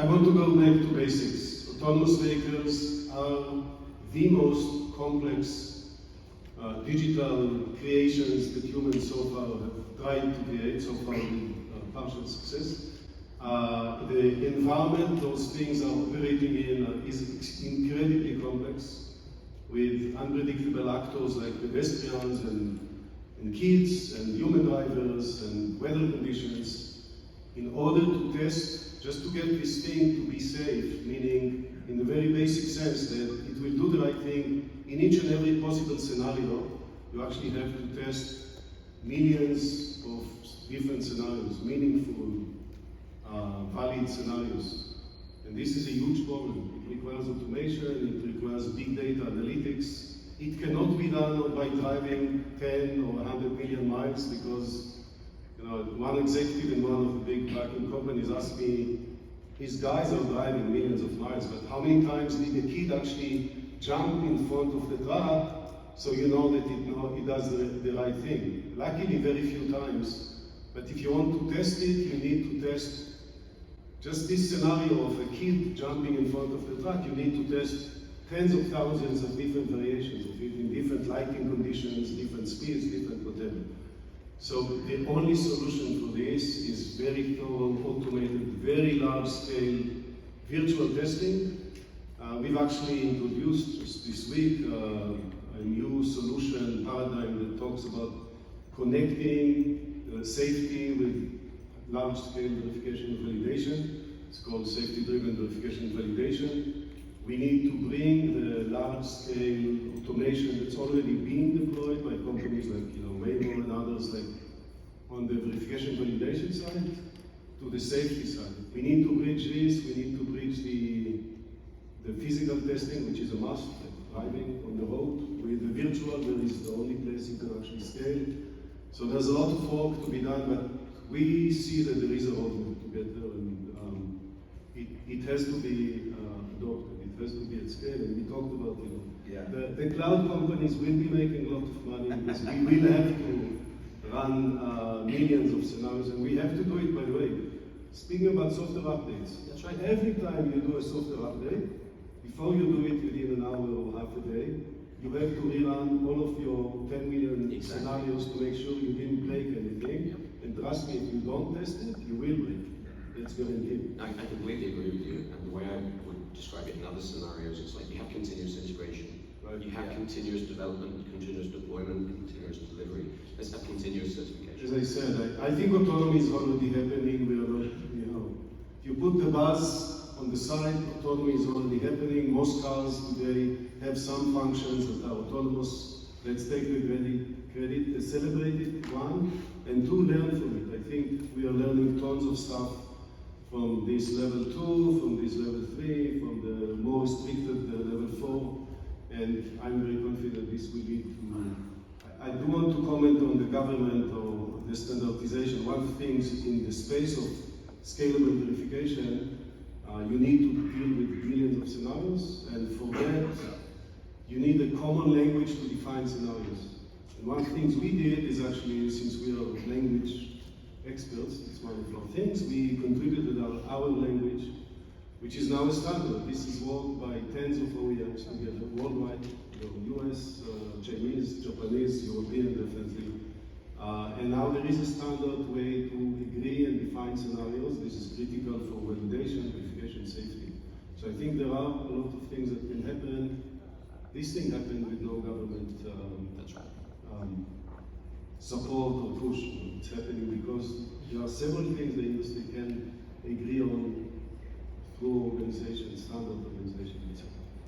want to go back to basics. Autonomous vehicles are the most complex digital creations that humans so far have tried to create, so far with partial success. The environment those things are operating in is incredibly complex, with unpredictable actors like pedestrians and kids and human drivers and weather conditions, in order to test, just to get this thing to be safe, meaning in the very basic sense that it will do the right thing in each and every possible scenario. You actually have to test millions of different scenarios, meaningful, valid scenarios. And this is a huge problem. It requires automation, it requires big data analytics. It cannot be done by driving 10 or 100 million miles, because one executive in one of the big trucking companies asked me, his guys are driving millions of miles, but how many times did the kid actually jump in front of the truck so you know that it does the right thing? Luckily, very few times. But if you want to test it, you need to test just this scenario of a kid jumping in front of the truck. You need to test tens of thousands of different variations of it in different lighting conditions, different speeds, different whatever. So the only solution for this is very thorough, automated, very large-scale virtual testing. We've actually introduced just this week a new solution paradigm that talks about connecting safety with large-scale verification and validation. It's called safety-driven verification and validation. We need to bring the large-scale automation that's already being deployed by companies like Waymo and others, like on the verification validation side, to the safety side. We need to bridge this. We need to bridge the physical testing, which is a must, like driving on the road, with the virtual, where is the only place you can actually scale. So there's a lot of work to be done, but we see that there is a roadmap to get there, and it has to be adopted. It has to be at scale, and we talked about the cloud companies will be making a lot of money because we will have to run millions of scenarios, and we have to do it. By the way, speaking about software updates, that's right. Every time you do a software update, before you do it within an hour or half a day, you have to rerun all of your 10 million scenarios to make sure you didn't break anything. And trust me, if you don't test it, you will break. That's guaranteed. I completely agree with you. And the way I would describe it in other scenarios, it's like you have continuous integration. Right. You have continuous development, continuous deployment, continuous delivery. It's a continuous certification. As I said, I think autonomy is already happening. We are not, if you put the buzz on the side, autonomy is already happening. Most cars today have some functions that are autonomous. Let's take the credit, celebrate it, one, and two, learn from it. I think we are learning tons of stuff from this level 2, from this level 3, from the more restricted level 4, and I'm very confident this will lead to. I do want to comment on the government or the standardization. One of the things in the space of scalable verification, you need to deal with millions of scenarios, and for that, you need a common language to define scenarios. And one of the things we did is actually, since we are language experts, it's one of our things, we contributed our language, which is now a standard. This is worked by tens of OEMs together worldwide, US, Chinese, Japanese, European definitely. And now there is a standard way to agree and define scenarios. This is critical for validation, verification, safety. So I think there are a lot of things that can happen. This thing happened with no government support or push. It's happening because there are several things the industry can agree on through organizations, standard organizations, etc.